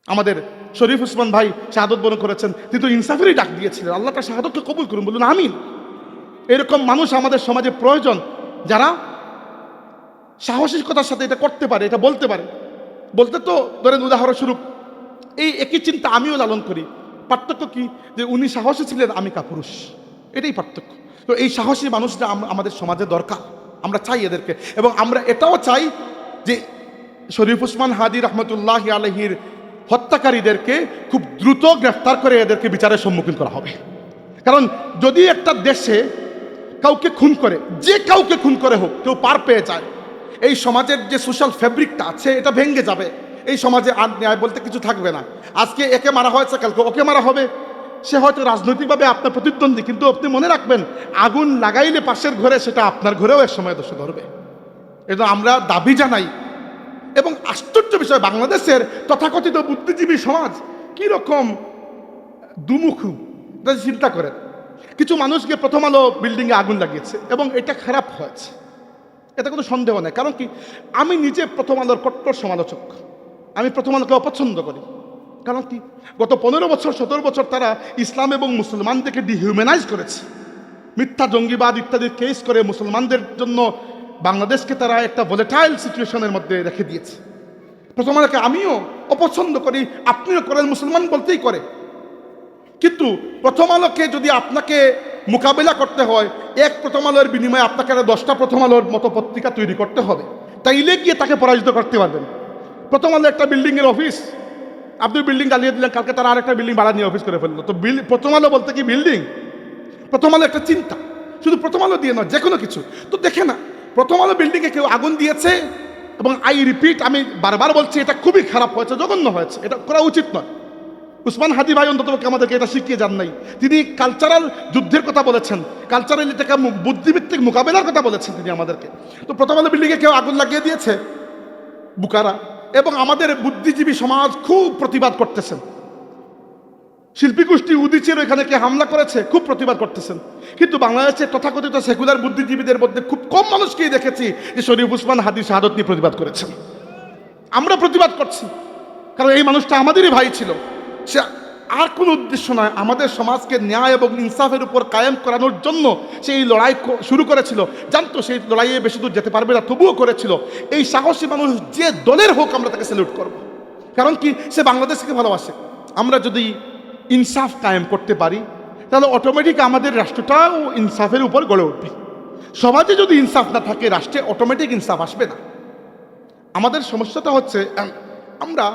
আমাদের শরীফ উসমান ভাই শাহাদত বরণ করেছেন, তিনি তো ইনসাফেরই ডাক দিয়েছিলেন, আল্লাহ তার শাহাদতকে কবুল করুন, বলুন আমিন। এরকম মানুষ আমাদের সমাজে প্রয়োজন, যারা সাহসিকতার সাথে এটা করতে পারে, এটা বলতে পারে। বলতে তো ধরেন উদাহরণস্বরূপ এই একই চিন্তা আমিও লালন করি। পার্থক্য কি, যে উনি সাহসী ছিলেন, আমি কাপুরুষ, এটাই পার্থক্য। তো এই সাহসী মানুষরা আমাদের সমাজে দরকার, আমরা চাই এদেরকে। এবং আমরা এটাও চাই যে শরীফ উসমান হাদি রহমতুল্লাহ আলহির হত্যাকারীদেরকে খুব দ্রুত গ্রেফতার করে এদেরকে বিচারের সম্মুখীন করা হবে। কারণ যদি একটা দেশে কাউকে খুন করে, যে কাউকে খুন করে হোক, কেউ পার পেয়ে যায়, এই সমাজের যে সোশ্যাল ফ্যাব্রিকটা আছে এটা ভেঙে যাবে। এই সমাজে আর ন্যায় বলতে কিছু থাকবে না। আজকে একে মারা হয়েছে, কালকে ওকে মারা হবে। সে হয়তো রাজনৈতিকভাবে আপনার প্রতিদ্বন্দ্বী, কিন্তু আপনি মনে রাখবেন আগুন লাগাইলে পাশের ঘরে, সেটা আপনার ঘরেও এক সময় দোষে ধরবে। এটা আমরা দাবি জানাই। এবং আশ্চর্য বিষয়, বাংলাদেশের তথাকথিত বুদ্ধিজীবী সমাজ কীরকম দুমুখু, চিন্তা করেন। কিছু মানুষকে প্রথম আলো বিল্ডিংয়ে আগুন লাগিয়েছে এবং এটা খারাপ হয়েছে, এতে কোনো সন্দেহ নেই। কারণ কি, আমি নিজে প্রথম আলোর কট্টর সমালোচক, আমি প্রথম আলোকে অপছন্দ করি। কারণ কি, গত 15 বছর 17 বছর তারা ইসলাম এবং মুসলমানদেরকে ডিহিউম্যানাইজ করেছে, মিথ্যা জঙ্গিবাদ ইত্যাদি কেস করে মুসলমানদের জন্য বাংলাদেশকে তারা একটা ভোলেটাইল সিচুয়েশনের মধ্যে রেখে দিয়েছে। প্রথম আলোকে আমিও অপছন্দ করি, আপনিও করেন, মুসলমান বলতেই করে। কিন্তু প্রথম আলোকে যদি আপনাকে মোকাবেলা করতে হয়, এক প্রথম আলোর বিনিময়ে আপনাকে 10টা প্রথম আলোর মতো পত্রিকা তৈরি করতে হবে, তাইলে গিয়ে তাকে পরাজিত করতে পারবেন। প্রথম আলো একটা বিল্ডিংয়ের অফিস, আপনি বিল্ডিং জ্বালিয়ে দিলেন, কালকে তারা আরেকটা বিল্ডিং ভাড়া নিয়ে অফিস করে ফেললো। তো প্রথম আলো বলতে কি বিল্ডিং? প্রথম আলো একটা চিন্তা, শুধু প্রথম আলো দিয়ে নয়, যে কোনো কিছু। তো দেখে না, প্রথম আলো বিল্ডিংয়ে কেউ আগুন দিয়েছে, এবং আই রিপিট, আমি বারবার বলছি, এটা খুবই খারাপ হয়েছে, জঘন্য হয়েছে, এটা করা উচিত নয়। উসমান হাদি ভাই অন্তত আমাদেরকে এটা শিখিয়ে যান নাই। তিনি কালচারাল যুদ্ধের কথা বলেছেন, কালচারাল এটাকে বুদ্ধিভিত্তিক মোকাবেলার কথা বলেছেন তিনি আমাদেরকে। তো প্রথম আলো বিল্ডিংয়ে কেউ আগুন লাগিয়ে দিয়েছে, বুকারা, এবং আমাদের বুদ্ধিজীবী সমাজ খুব প্রতিবাদ করতেছেন। শিল্পী গোষ্ঠী উদিচির এখানে কে হামলা করেছে, খুব প্রতিবাদ করতেছেন। কিন্তু বাংলাদেশের তথাকথিত সেকুলার বুদ্ধিজীবীদের মধ্যে খুব কম মানুষকেই দেখেছি যে শরীফ উসমান হাদি শাহাদত নিয়ে প্রতিবাদ করেছেন। আমরা প্রতিবাদ করছি কারণ এই মানুষটা আমাদেরই ভাই ছিল। সে আর কোনো উদ্দেশ্য নয়, আমাদের সমাজকে ন্যায় এবং ইনসাফের উপর কায়েম করানোর জন্য সে এই লড়াই শুরু করেছিল। জানতো সেই লড়াইয়ে বেশি দূর যেতে পারবে না, তবুও করেছিল। এই সাহসী মানুষ যে দলের হোক, আমরা তাকে স্যালুট করব। কারণ কি, সে বাংলাদেশকে ভালোবাসে। আমরা যদি ইনসাফ কায়েম করতে পারি, তাহলে অটোমেটিক আমাদের রাষ্ট্রটাও ইনসাফের উপর গড়ে উঠবে। সমাজে যদি ইনসাফ না থাকে, রাষ্ট্রে অটোমেটিক ইনসাফ আসবে না। আমাদের সমস্যাটা হচ্ছে আমরা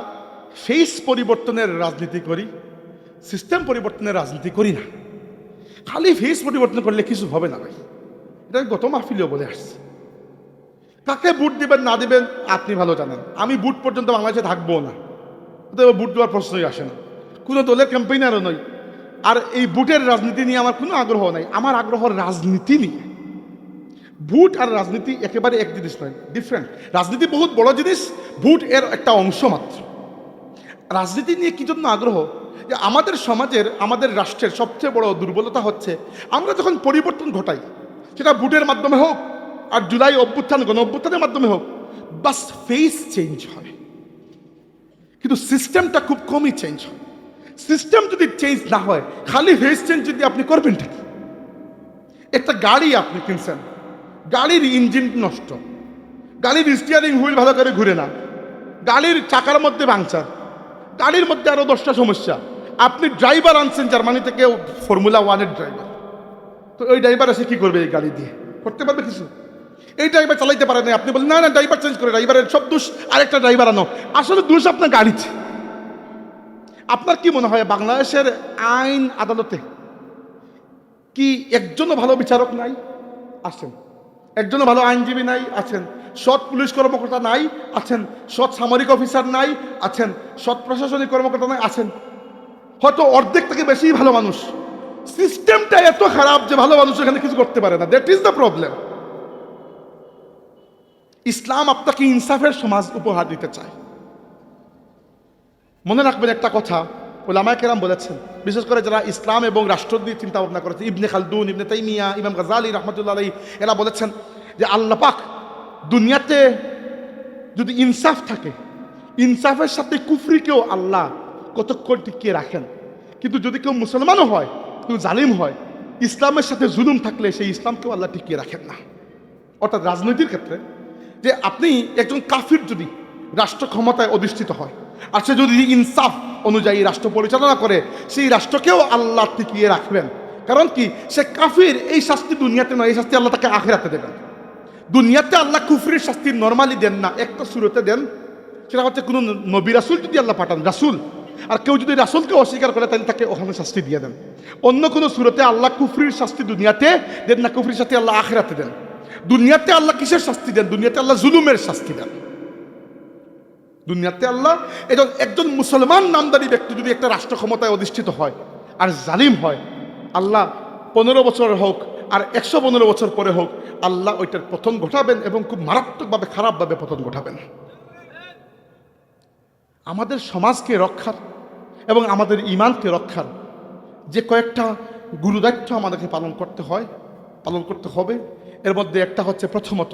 ফেস পরিবর্তনের রাজনীতি করি, সিস্টেম পরিবর্তনের রাজনীতি করি না। খালি ফেস পরিবর্তন করলে কিছু হবে না ভাই, এটা গত মাহফিলেও বলে আসছে। কাকে ভোট দেবেন না দেবেন আপনি ভালো জানেন। আমি ভোট পর্যন্ত বাংলাদেশে থাকবো না, ভোট দেওয়ার প্রশ্নই আসে না। কোনো দলের ক্যাম্পেইনারও নই। আর এই ভোটের রাজনীতি নিয়ে আমার কোনো আগ্রহ নাই। আমার আগ্রহ রাজনীতি নিয়ে। ভোট আর রাজনীতি একেবারে এক জিনিস নয়, ডিফারেন্ট। রাজনীতি বহুত বড় জিনিস, ভোট এর একটা অংশ মাত্র। রাজনীতি নিয়ে কি জন্য আগ্রহ, যে আমাদের সমাজের, আমাদের রাষ্ট্রের সবচেয়ে বড় দুর্বলতা হচ্ছে আমরা যখন পরিবর্তন ঘটাই, সেটা ভোটের মাধ্যমে হোক আর জুলাই অভ্যুত্থান, গণ অভ্যুত্থানের মাধ্যমে হোক, বাস ফেস চেঞ্জ হয়, কিন্তু সিস্টেমটা খুব কমই চেঞ্জ হয়। সিস্টেম যদি চেঞ্জ না হয়, খালি ফেস চেঞ্জ যদি আপনি করবেন ঠিক। একটা গাড়ি আপনি কিনছেন, গাড়ির ইঞ্জিন নষ্ট, গাড়ির স্টিয়ারিং হুইল ভালো করে ঘুরে না, গাড়ির চাকার মধ্যে পাংচার, গাড়ির মধ্যে আরো 10টা সমস্যা। আপনি ড্রাইভার আনছেন জার্মানি থেকে, ফর্মুলা 1-এর ড্রাইভার। তো ওই ড্রাইভার এসে কি করবে এই গাড়ি দিয়ে? করতে পারবে কিছু? এই ড্রাইভার চালাইতে পারে না, আপনি বলেন না না ড্রাইভার চেঞ্জ করে, ড্রাইভারের সব দোষ, আরেকটা ড্রাইভার আনো। আসলে দোষ আপনার গাড়িতে। আপনার কি মনে হয় বাংলাদেশের আইন আদালতে কি একজনও ভালো বিচারক নাই? আছেন। একজনও ভালো আইনজীবী নাই? আছেন। সৎ পুলিশ কর্মকর্তা নাই? আছেন। সৎ সামরিক অফিসার নাই? আছেন। সৎ প্রশাসনিক কর্মকর্তা নাই? আছেন। হয়তো অর্ধেক থেকে বেশি ভালো মানুষ। সিস্টেমটা এত খারাপ যে ভালো মানুষ এখানে কিছু করতে পারে না। That is the problem. ইসলাম আপনাকে ইনসাফের সমাজ উপহার দিতে চায়। মনে রাখবেন একটা কথা, ওলামায়ে কেরাম বলেছেন, বিশেষ করে যারা ইসলাম এবং রাষ্ট্র নিয়ে চিন্তা ভাবনা করেছে, ইবনে খালদুন, ইবনে তাইমিয়া, ইমাম গাজ্জালী রহমতুল্লাহ আলাইহি, এরা বলেছেন যে আল্লাহ পাক দুনিয়াতে যদি ইনসাফ থাকে, ইনসাফের সাথে কুফরিকেও আল্লাহ কতক্ষণ টিকিয়ে রাখেন। কিন্তু যদি কেউ মুসলমানও হয়, কেউ জালিম হয়, ইসলামের সাথে জুলুম থাকলে সেই ইসলামকেও আল্লাহ টিকিয়ে রাখেন না। অর্থাৎ রাজনীতির ক্ষেত্রে যে আপনি একজন কাফির যদি রাষ্ট্র ক্ষমতায় অধিষ্ঠিত হয় আর সে যদি ইনসাফ অনুযায়ী রাষ্ট্র পরিচালনা করে, সেই রাষ্ট্রকেও আল্লাহ টিকিয়ে রাখবেন। কারণ কি, সে কাফির, এই শাস্তি দুনিয়াতে নয়, এই শাস্তি আল্লাহ তাকে আখিরাতে দেবেন। দুনিয়াতে আল্লাহ কুফরির শাস্তি নরমালি দেন না, একটা সুরতে দেন, সেটা হচ্ছে কোনো নবী রাসূল যদি আল্লাহ পাঠান, রাসূল, আর কেউ যদি রাসূলকে অস্বীকার করে তাহলে তাকে ওখানে শাস্তি দিয়ে দেন। অন্য কোনো সুরতে আল্লাহ কুফরির শাস্তি দুনিয়াতে দেন না, কুফরির শাস্তি আল্লাহ আখিরাতে দেন। দুনিয়াতে আল্লাহ কিসের শাস্তি দেন? দুনিয়াতে আল্লাহ জুলুমের শাস্তি দেন। দুনিয়াতে আল্লাহ একজন মুসলমান নামদারি ব্যক্তি যদি একটা রাষ্ট্র ক্ষমতায় অধিষ্ঠিত হয় আর জালিম হয়, আল্লাহ 15 বছর হোক আর 115 বছর পরে হোক, আল্লাহ ওইটার পতন ঘটাবেন এবং খুব মারাত্মকভাবে খারাপভাবে পতন ঘটাবেন। আমাদের সমাজকে রক্ষার এবং আমাদের ঈমানকে রক্ষার যে কয়েকটা গুরুদায়িত্ব আমাদেরকে পালন করতে হবে, এর মধ্যে একটা হচ্ছে, প্রথমত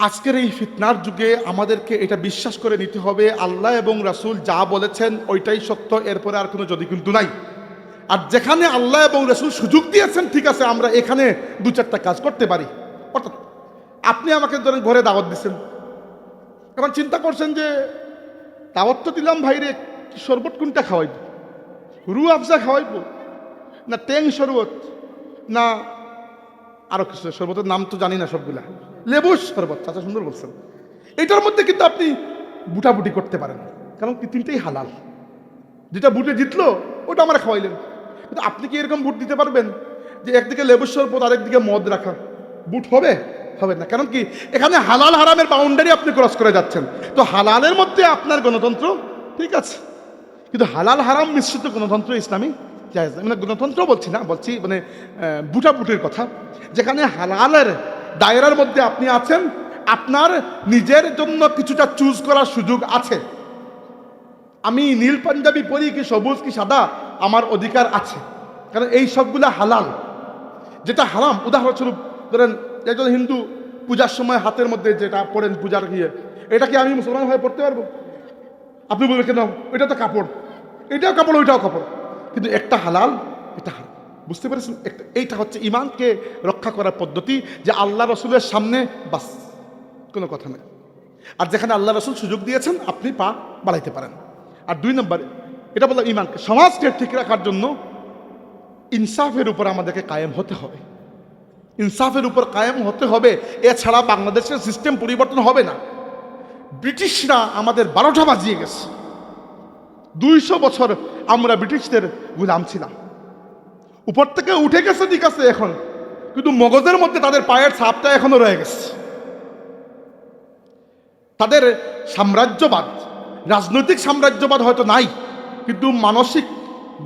আজকের এই ফিতনার যুগে আমাদেরকে এটা বিশ্বাস করে নিতে হবে আল্লাহ এবং রাসূল যা বলেছেন ওইটাই সত্য, এরপরে আর কোনো যদি কিন্তু নাই। আর যেখানে আল্লাহ এবং রাসূল সুযোগ দিয়েছেন, ঠিক আছে আমরা এখানে 2-4টা কাজ করতে পারি। অর্থাৎ আপনি আমাকে ধরেন ঘরে দাওয়াত দিচ্ছেন, এখন চিন্তা করছেন যে দাওয়াত তো দিলাম ভাইরে, শরবত কোনটা খাওয়াইব, রু আফজা খাওয়াইব না ট্যাং শরবত না আরো কিছু শরবতের নাম তো জানি না সবগুলা, লেবুর শরবত, চাচা সুন্দর বলছেন। এটার মধ্যে কিন্তু আপনি বুটাবুটি করতে পারেন, কারণ কি তিনটেই হালাল। যেটা বুটে জিতলো ওটা আমরা খাওয়াইলেন, কিন্তু আপনি কি এরকম বুট দিতে পারবেন যে একদিকে লেবুর শরবত আর একদিকে মদ রাখা? বুট হবে? হবে না। কারণ কি, এখানে হালাল হারামের বাউন্ডারি আপনি ক্রস করে যাচ্ছেন। তো হালালের মধ্যে আপনার গণতন্ত্র ঠিক আছে, কিন্তু হালাল হারাম মিশ্রিত গণতন্ত্র ইসলামী জায়েজ না। মানে গণতন্ত্র বলছি না, বলছি মানে বুটাবুটির কথা, যেখানে হালালের দায়রার মধ্যে আপনি আছেন, আপনার নিজের জন্য কিছুটা চুজ করার সুযোগ আছে। আমি নীল পাঞ্জাবি পরি কি সবুজ কি সাদা, আমার অধিকার আছে, কারণ এই সবগুলা হালাল। যেটা হারাম, উদাহরণস্বরূপ ধরেন একজন হিন্দু পূজার সময় হাতের মধ্যে যেটা পড়েন পূজার গিয়ে, এটা কি আমি মুসলমান হয়ে পড়তে পারবো? আপনি বলবেন কেন, এটা তো কাপড়, এটাও কাপড় ওইটাও কাপড়, কিন্তু একটা হালাল এটা হারাম। বুঝতে পেরেছেন? এইটা হচ্ছে ইমানকে রক্ষা করার পদ্ধতি, যে আল্লাহ রসুলের সামনে বাস কোনো কথা নেই, আর যেখানে আল্লাহ রসুল সুযোগ দিয়েছেন আপনি পা বাড়াইতে পারেন। আর 2 নম্বরে এটা বললাম, ইমানকে সমাজকে ঠিক রাখার জন্য ইনসাফের উপর আমাদেরকে কায়েম হতে হবে। ইনসাফের উপর কায়েম হতে হবে, এছাড়া বাংলাদেশের সিস্টেম পরিবর্তন হবে না। ব্রিটিশরা আমাদের 12টা বাজিয়ে গেছে। 200 বছর আমরা ব্রিটিশদের গোলাম ছিলাম। উপর থেকে উঠে গেছে ঠিক আছে এখন, কিন্তু মগজের মধ্যে তাদের পায়ের ছাপটা এখনো রয়ে গেছে। তাদের সাম্রাজ্যবাদ, রাজনৈতিক সাম্রাজ্যবাদ হয়তো নাই, কিন্তু মানসিক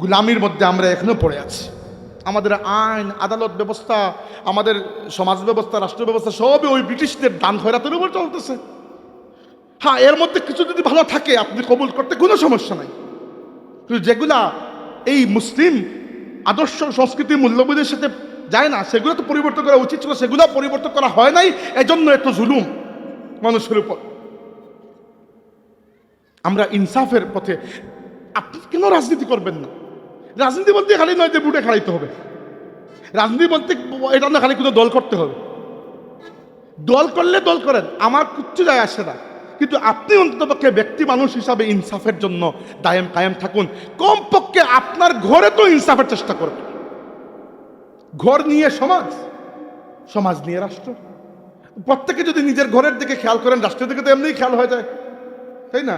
গোলামির মধ্যে আমরা এখনো পড়ে আছি। আমাদের আইন আদালত ব্যবস্থা, আমাদের সমাজ ব্যবস্থা, রাষ্ট্র ব্যবস্থা সবই ওই ব্রিটিশদের দান খয়রাতের উপর চলতেছে। হ্যাঁ, এর মধ্যে কিছু যদি ভালো থাকে আপনি কবুল করতে কোনো সমস্যা নাই, কিন্তু যেগুলা এই মুসলিম আদর্শ সংস্কৃতি মূল্যবোধের সাথে যায় না, সেগুলো তো পরিবর্তন করা উচিত ছিল, সেগুলো পরিবর্তন করা হয় নাই, এজন্য এত জুলুম মানুষের উপর। আমরা ইনসাফের পথে, আপনি কেন রাজনীতি করবেন না? রাজনীতি বলতে খালি নয় যে বুটে খাড়াইতে হবে, রাজনীতি বলতে এটা না খালি কোনো দল করতে হবে। দল করলে দল করেন, আমার কিচ্ছু যায় আসে না, কিন্তু আপনি অন্ততপক্ষে ব্যক্তি মানুষ হিসাবে ইনসাফের জন্য দায়েম কায়েম থাকুন। কমপক্ষে আপনার ঘরে তো ইনসাফের চেষ্টা করবেন। ঘর নিয়ে সমাজ, সমাজ নিয়ে রাষ্ট্র। প্রত্যেকে যদি নিজের ঘরের দিকে খেয়াল করেন, রাষ্ট্রের দিকে তো এমনিই খেয়াল হয়ে যায়, তাই না?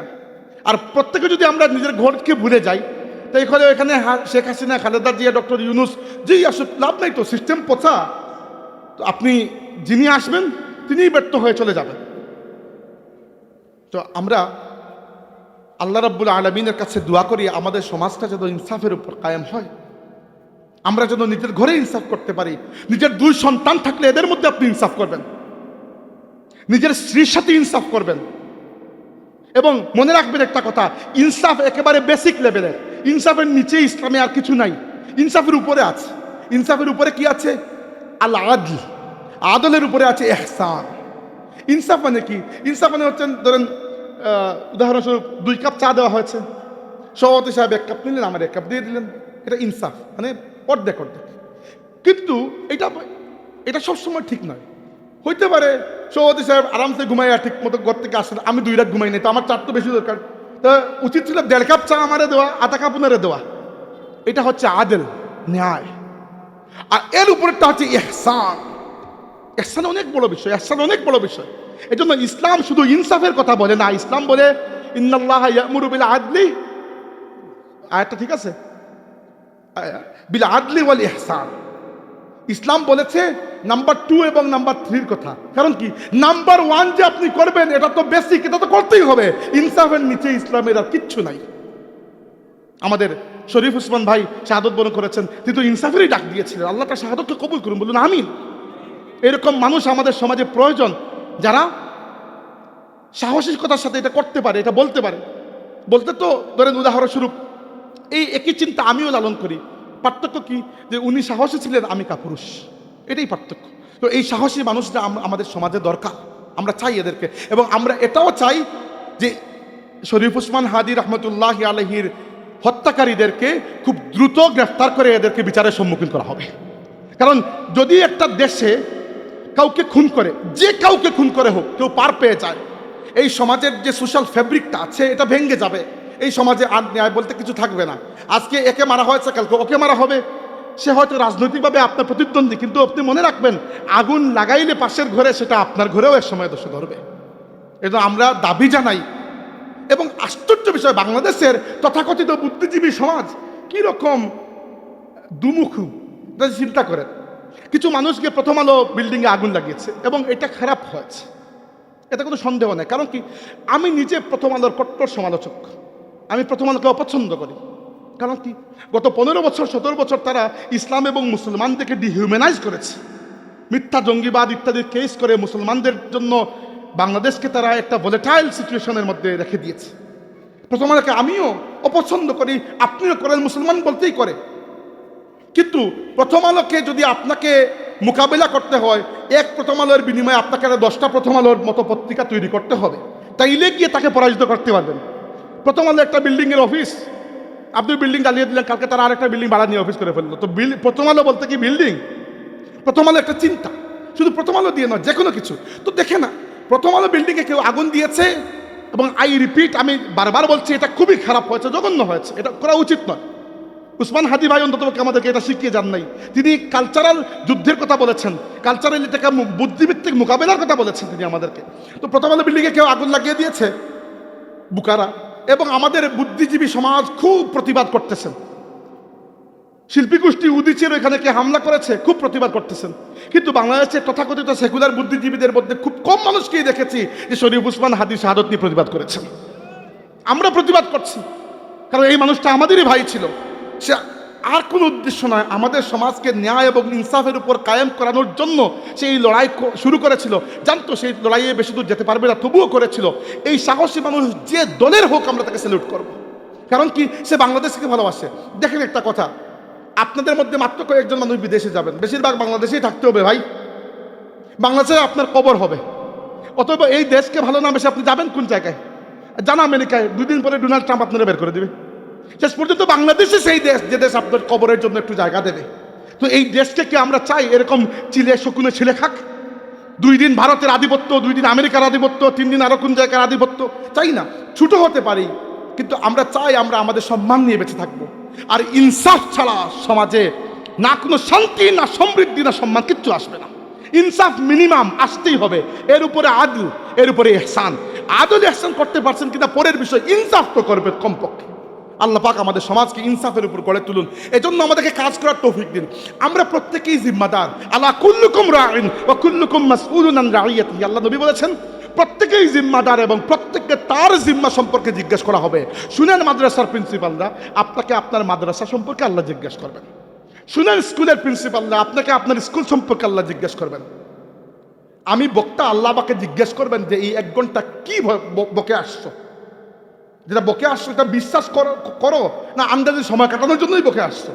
আর প্রত্যেকে যদি আমরা নিজের ঘরকে ভুলে যাই, তাই এখানে শেখ হাসিনা, খালেদা জিয়া, ডক্টর ইউনূস যেই আসুক লাভ নাই তো, সিস্টেম পচা। তো আপনি যিনি আসবেন তিনিই ব্যর্থ হয়ে চলে যাবেন। তো আমরা আল্লাহ রাব্বুল আলামিনের কাছে দোয়া করি আমাদের সমাজটা যেন ইনসাফের উপর কায়েম হয়। আমরা যেন নিজের ঘরে ইনসাফ করতে পারি। নিজের 2 সন্তান থাকলে এদের মধ্যে আপনি ইনসাফ করবেন, নিজের স্ত্রীর সাথে ইনসাফ করবেন। এবং মনে রাখবেন একটা কথা, ইনসাফ একেবারে বেসিক লেভেলের। ইনসাফের নিচে ইসলামে আর কিছু নাই, ইনসাফের উপরে আছে। ইনসাফের উপরে কি আছে? আল আদল, আদলের উপরে আছে ইহসান। ইনসাফ মানে কি? ইনসাফ মানে হচ্ছেন ধরেন উদাহরণস্বরূপ 2 কাপ চা দেওয়া হয়েছে, সভাপতি সাহেব 1 কাপ নিলেন, আমার 1 কাপ দিয়ে দিলেন, এটা ইনসাফ, মানে অর্ধেক অর্ধেক। কিন্তু এটা সবসময় ঠিক নয়। হইতে পারে সভাপতি সাহেব আরামসে ঘুমাইয়া ঠিক মতো ঘর থেকে আসেন, আমি 2 রাত ঘুমাই নাই, তো আমার 4 তো বেশি দরকার, তা উচিত ছিল 1.5 কাপ চা আমারে দেওয়া, 1/2 কাপ উনারে দেওয়া। এটা হচ্ছে আদেল, ন্যায়। আর এর উপরেরটা হচ্ছে ইহসান। ইহসান অনেক বড় বিষয়, ইহসান অনেক বড় বিষয়। এই জন্য ইসলাম শুধু ইনসাফের কথা বলে না, ইসলাম বলে ইন্নাল্লাহ ইয়ামুরু বিল আদলি, আয়াতটা ঠিক আছে, বিল আদলি ওয়াল ইহসান। ইসলাম বলেছে নাম্বার 2 এবং নাম্বার 3 কথা। কারণ কি, নাম্বার 1 যে আপনি করবেন এটা তো বেসিক, এটা তো করতেই হবে। ইনসাফের নিচে ইসলামের আর কিচ্ছু নাই। আমাদের শরীফ উসমান ভাই শাহাদত বরণ করেছেন, তিনি তো ইনসাফেরই ডাক দিয়েছিলেন। আল্লাহ তার শাহাদতকে কবুল করুন, বলুন আমিন। এরকম মানুষ আমাদের সমাজে প্রয়োজন, যারা সাহসিকতার সাথে এটা করতে পারে, এটা বলতে পারে। বলতে তো ধরেন উদাহরণস্বরূপ এই একই চিন্তা আমিও লালন করি। পার্থক্য কি, যে উনি সাহসী ছিলেন, আমি কাপুরুষ, এটাই পার্থক্য। তো এই সাহসী মানুষরা আমাদের সমাজে দরকার, আমরা চাই এদেরকে। এবং আমরা এটাও চাই যে শরীফ উসমান হাদি রহমতুল্লাহ আলহির হত্যাকারীদেরকে খুব দ্রুত গ্রেফতার করে এদেরকে বিচারের সম্মুখীন করা হবে। কারণ যদি একটা দেশে কাউকে খুন করে, যে কাউকে খুন করে হোক, কেউ পার পেয়ে যায়, এই সমাজের যে সোশ্যাল ফ্যাব্রিকটা আছে এটা ভেঙে যাবে। এই সমাজে আর ন্যায় বলতে কিছু থাকবে না। আজকে একে মারা হয়েছে, কালকে ওকে মারা হবে। সে হয়তো রাজনৈতিকভাবে আপনার প্রতিদ্বন্দ্বী, কিন্তু আপনি মনে রাখবেন আগুন লাগাইলে পাশের ঘরে, সেটা আপনার ঘরেও এক সময় দোষে ধরবে। এটা আমরা দাবি জানাই। এবং আশ্চর্য বিষয়, বাংলাদেশের তথাকথিত বুদ্ধিজীবী সমাজ কীরকম দুমুখু, চিন্তা করেন। কিছু মানুষকে প্রথম আলো বিল্ডিংয়ে আগুন লাগিয়েছে এবং এটা খারাপ হয়েছে, এতে কোনো সন্দেহ নেই। কারণ কি, আমি নিজে প্রথম আলোর কট্টর সমালোচক, আমি প্রথম আলোকে অপছন্দ করি। কারণ কি, গত 15 বছর 17 বছর তারা ইসলাম এবং মুসলমানদেরকে ডিহিউম্যানাইজ করেছে, মিথ্যা জঙ্গিবাদ ইত্যাদি কেস করে মুসলমানদের জন্য বাংলাদেশকে তারা একটা ভোলেটাইল সিচুয়েশনের মধ্যে রেখে দিয়েছে। প্রথম আলোকে আমিও অপছন্দ করি, আপনিও করেন, মুসলমান বলতেই করে। কিন্তু প্রথম আলোকে যদি আপনাকে মোকাবেলা করতে হয়, এক প্রথম আলোর বিনিময়ে আপনাকে 10টা প্রথম আলোর মতো পত্রিকা তৈরি করতে হবে, তাইলে গিয়ে তাকে পরাজিত করতে পারবেন। প্রথম আলো একটা বিল্ডিংয়ের অফিস, আপনি বিল্ডিং জ্বালিয়ে দিলেন, কালকে তারা আরেকটা বিল্ডিং ভাড়া নিয়ে অফিস করে ফেললো। তো প্রথম আলো বলতে কি বিল্ডিং? প্রথম আলো একটা চিন্তা, শুধু প্রথম আলো দিয়ে নয়, যে কোনো কিছু। তো দেখে না, প্রথম আলো বিল্ডিংয়ে কেউ আগুন দিয়েছে, এবং আই রিপিট, আমি বারবার বলছি, এটা খুবই খারাপ হয়েছে, জঘন্য হয়েছে, এটা করা উচিত নয়। উসমান হাদি ভাই অন্তত আমাদেরকে এটা শিখিয়ে যান নাই। তিনি কালচারাল যুদ্ধের কথা বলেছেন, কালচারাল এটাকে বুদ্ধিভিত্তিক মোকাবেলার কথা বলেছেন তিনি আমাদেরকে। তো প্রথম আলো বিল্ডিংয়ে কেউ আগুন লাগিয়ে দিয়েছে, বুকারা, এবং আমাদের বুদ্ধিজীবী সমাজ খুব প্রতিবাদ করতেছেন। শিল্পী গোষ্ঠী উদিচির এখানে কে হামলা করেছে, খুব প্রতিবাদ করতেছেন। কিন্তু বাংলাদেশের তথাকথিত সেকুলার বুদ্ধিজীবীদের মধ্যে খুব কম মানুষকেই দেখেছি যে শরীফ উসমান হাদি শাহাদত নিয়ে প্রতিবাদ করেছেন। আমরা প্রতিবাদ করছি কারণ এই মানুষটা আমাদেরই ভাই ছিল। সে আর কোনো উদ্দেশ্য নয়, আমাদের সমাজকে ন্যায় এবং ইনসাফের উপর কায়েম করানোর জন্য সে এই লড়াই শুরু করেছিল। জানতো সেই লড়াইয়ে বেশি দূর যেতে পারবে না, তবুও করেছিল। এই সাহসী মানুষ যে দলের হোক, আমরা তাকে স্যালুট করব। কারণ কি, সে বাংলাদেশকে ভালোবাসে। দেখেন একটা কথা, আপনাদের মধ্যে মাত্র কয়েকজন মানুষ বিদেশে যাবেন, বেশিরভাগ বাংলাদেশেই থাকতে হবে ভাই। বাংলাদেশে আপনার কবর হবে, অথবা এই দেশকে ভালো না বেশি আপনি যাবেন কোন জায়গায়? জানা আমেরিকায় 2 দিন পরে ডোনাল্ড ট্রাম্প আপনারা বের করে দেবে। শেষ পর্যন্ত বাংলাদেশে সেই দেশ, যে দেশ আপনার কবরের জন্য একটু জায়গা দেবে। তো এই দেশকে কি আমরা চাই এরকম চিলে শকুনে ছিলে খাক? 2 দিন ভারতের আধিপত্য, 2 দিন আমেরিকার আধিপত্য, 3 দিন আরো কোন জায়গার আধিপত্য? চাই না। ছোট হতে পারি, কিন্তু আমরা চাই আমরা আমাদের সম্মান নিয়ে বেঁচে থাকবো। আর ইনসাফ ছাড়া সমাজে না কোনো শান্তি, না সমৃদ্ধি, না সম্মান, কিচ্ছু আসবে না। ইনসাফ মিনিমাম আসতেই হবে, এর উপরে আদল, এর উপরে ইহসান। আদল ইহসান করতে পারছেন কিনা পরের বিষয়, ইনসাফ তো করবে কমপক্ষে। আল্লাহ পাক আমাদের সমাজকে ইনসাফের উপর গড়ে তুলুন। এজন্য আমাদেরকে কাজ করার তৌফিক দিন। আমরা প্রত্যেকেই জিম্মাদার। আলা কুল্লুকুম রাইন ওয়া কুল্লুকুম মাসউলুন আন রাইয়াতিহি। আল্লাহ নবী বলেছেন প্রত্যেকেই জিম্মাদার এবং প্রত্যেককে তার জিম্মা সম্পর্কে জিজ্ঞেস করা হবে। শুনেন মাদ্রাসার প্রিন্সিপালরা, আপনাকে আপনার মাদ্রাসা সম্পর্কে আল্লাহ জিজ্ঞেস করবেন। শুনেন স্কুলের প্রিন্সিপালরা, আপনাকে আপনার স্কুল সম্পর্কে আল্লাহ জিজ্ঞেস করবেন। আমি বক্তা, আল্লাহ আমাকে জিজ্ঞেস করবেন যে এই 1 ঘন্টা কি বকে আসছো। যেটা বকে আসছো এটা বিশ্বাস করো না আন্দাজে সময় কাটানোর জন্যই বকে আসছো।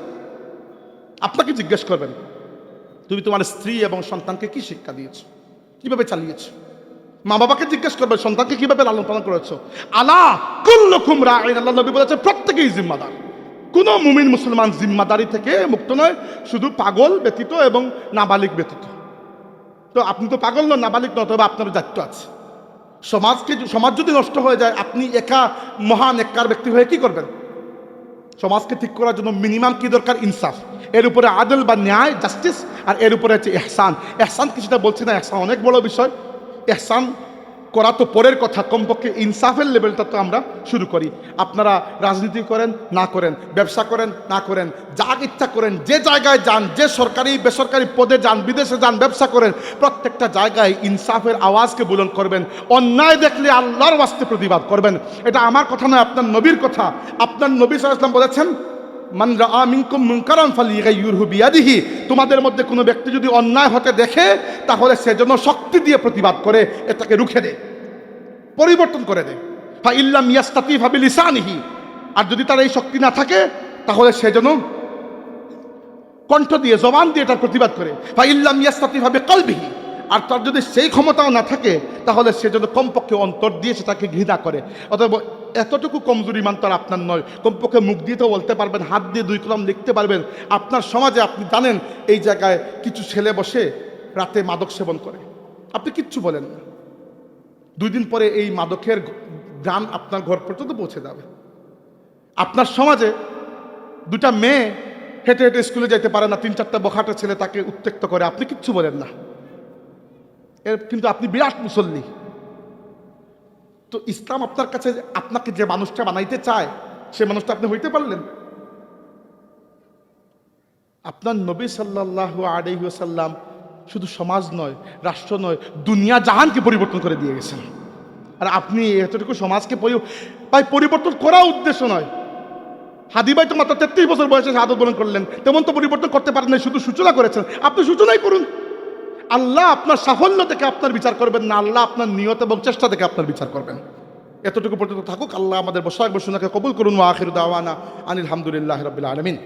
আপনাকে জিজ্ঞেস করবেন তুমি তোমার স্ত্রী এবং সন্তানকে কি শিক্ষা দিয়েছো, কিভাবে চালিয়েছো। মা বাবাকে জিজ্ঞেস করবে সন্তানকে কিভাবে লালন পালন করেছো। আলা কুল্লুকুম রাঈন, আল্লাহ নবী বলেছে প্রত্যেকেই জিম্মাদার। কোন মুমিন মুসলমান জিম্মাদারি থেকে মুক্ত নয়, শুধু পাগল ব্যতীত এবং নাবালিগ ব্যতীত। তো আপনি তো পাগল নন, নাবালিগ নয়, তবে আপনার দায়িত্ব আছে। সমাজ যদি নষ্ট হয়ে যায়, আপনি একা মহান নেককার ব্যক্তি হয়ে কি করবেন? সমাজকে ঠিক করার জন্য মিনিমাম কি দরকার? ইনসাফ, এর উপরে আদল বা ন্যায়, জাস্টিস, আর এর উপরে হচ্ছে ইহসান। ইহসান কিছুটা বলছি না, ইহসান অনেক বড় বিষয়। ইহসান করা তো পরের কথা, কমপক্ষে ইনসাফের লেভেলটা তো আমরা শুরু করি। আপনারা রাজনীতি করেন না করেন, ব্যবসা করেন না করেন, যা ইচ্ছা করেন, যে জায়গায় যান, যে সরকারি বেসরকারি পদে যান, বিদেশে যান, ব্যবসা করেন, প্রত্যেকটা জায়গায় ইনসাফের আওয়াজকে বুলন্দ করবেন। অন্যায় দেখলে আল্লাহর ওয়াস্তে প্রতিবাদ করবেন। এটা আমার কথা নয়, আপনার নবীর কথা। আপনার নবী সাল্লাল্লাহু আলাইহি ওয়াসাল্লাম বলেছেন, মান রাআ মিনকুম মুনকারান ফালিয়ুগাইয়িরহু বিয়াদিহি, তোমাদের মধ্যে কোনো ব্যক্তি যদি অন্যায় হতে দেখে, তাহলে সেজন্য শক্তি দিয়ে প্রতিবাদ করে এটাকে রুখে দেয়, পরিবর্তন করে দেয়। ফা ইল্লাম ইয়াস্তাতি ফা বিলিসানিহি, আর যদি তার এই শক্তি না থাকে, তাহলে সেজন্য কণ্ঠ দিয়ে, জবান দিয়ে এটার প্রতিবাদ করে। ফা ইল্লাম ইয়াস্তাতি ফা বিকলবিহি, আর তার যদি সেই ক্ষমতাও না থাকে, তাহলে সেজন্য কমপক্ষে অন্তর দিয়ে সেটাকে ঘৃণা করে। অতএব এতটুকু কমজোরি মান তো আর আপনার নয়, কমপক্ষে মুখ দিয়ে তো বলতে পারবেন, হাত দিয়ে 2 কলম লিখতে পারবেন। আপনার সমাজে আপনি জানেন এই জায়গায় কিছু ছেলে বসে রাতে মাদক সেবন করে, আপনি কিচ্ছু বলেন না। 2 দিন পরে এই মাদকের গান আপনার ঘর পর্যন্ত পৌঁছে যাবে। আপনার সমাজে 2টা মেয়ে হেঁটে হেঁটে স্কুলে যেতে পারে না, 3-4টা বখাটে ছেলে তাকে উত্ত্যক্ত করে, আপনি কিচ্ছু বলেন না। কিন্তু আপনি বিরাট মুসল্লি। তো ইসলাম আপনার কাছে আপনাকে যে মানুষটা বানাইতে চায়, সে মানুষটা আপনি হইতে পারলেন? আপনার নবী সাল্লাল্লাহু আলাইহি ওয়াসাল্লাম শুধু সমাজ নয়, রাষ্ট্র নয়, দুনিয়া জাহানকে পরিবর্তন করে দিয়ে গেছেন। আর আপনি এতটুকু সমাজকে পরিবর্তন করা উদ্দেশ্য নয়। হাদি ভাই তো মাত্র 33 বছর বয়সে শাহাদাত বরণ করলেন, তেমন তো পরিবর্তন করতে পারেন না, শুধু সূচনা করেছেন। আপনি সূচনাই করুন। আল্লাহ আপনার সাফল্য দেখে আপনার বিচার করবেন না, আল্লাহ আপনার নিয়ত এবং চেষ্টা দেখে আপনার বিচার করবেন। এতটুকু পর্যন্ত থাকুক। আল্লাহ আমাদের বসাক বসুনাকে কবুল করুন। ওয়া আখিরু দাওয়ানা আনিল হামদুলিল্লাহি রাব্বিল আলামিন।